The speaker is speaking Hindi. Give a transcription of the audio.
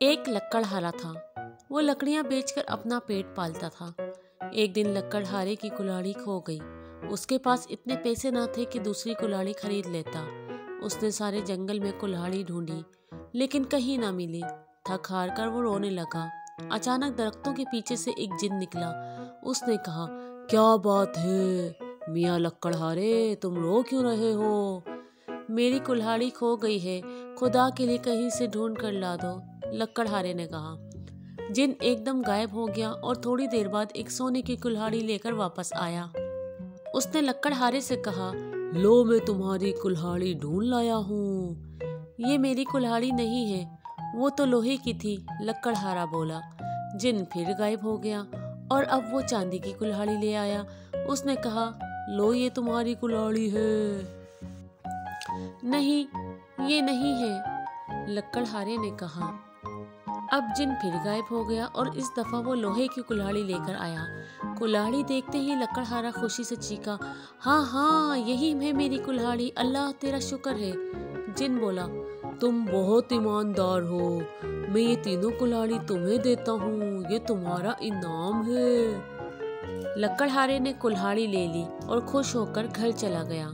एक लक्कड़हारा था। वो लकड़ियां बेचकर अपना पेट पालता था। एक दिन लक्कड़हारे की कुल्हाड़ी खो गई। उसके पास इतने पैसे न थे कि दूसरी कुल्हाड़ी खरीद लेता। उसने सारे जंगल में कुल्हाड़ी ढूंढी, लेकिन कहीं ना मिली। थक हार कर वो रोने लगा। अचानक दरख्तों के पीछे से एक जिन निकला। उसने कहा, क्या बात है मियाँ लक्कड़हारे, तुम रो क्यों रहे हो? मेरी कुल्हाड़ी खो गई है, खुदा के लिए कहीं से ढूंढ कर ला दो, लक्कड़हारे ने कहा। जिन एकदम गायब हो गया और थोड़ी देर बाद एक सोने की कुल्हाड़ी लेकर वापस आया। उसने लक्कड़हारे से कहा, लो मैं तुम्हारी कुल्हाड़ी ढूंढ लाया हूँ। ये मेरी कुल्हाड़ी नहीं है, वो तो लोहे की थी, लक्कड़हारा बोला। जिन फिर गायब हो गया और अब वो चांदी की कुल्हाड़ी ले आया। उसने कहा, लो ये तुम्हारी कुल्हाड़ी है। नहीं, ये नहीं है, लक्कड़हारे ने कहा। अब जिन फिर गायब हो गया और इस दफा वो लोहे की कुल्हाड़ी लेकर आया। कुल्हाड़ी देखते ही लक्कड़हारा खुशी से चीखा, हाँ हाँ, यही है मेरी कुल्हाड़ी, अल्लाह तेरा शुक्र है। जिन बोला, तुम बहुत ईमानदार हो, मैं ये तीनों कुल्हाड़ी तुम्हें देता हूँ, ये तुम्हारा इनाम है। लक्कड़हारे ने कुल्हाड़ी ले ली और खुश होकर घर चला गया।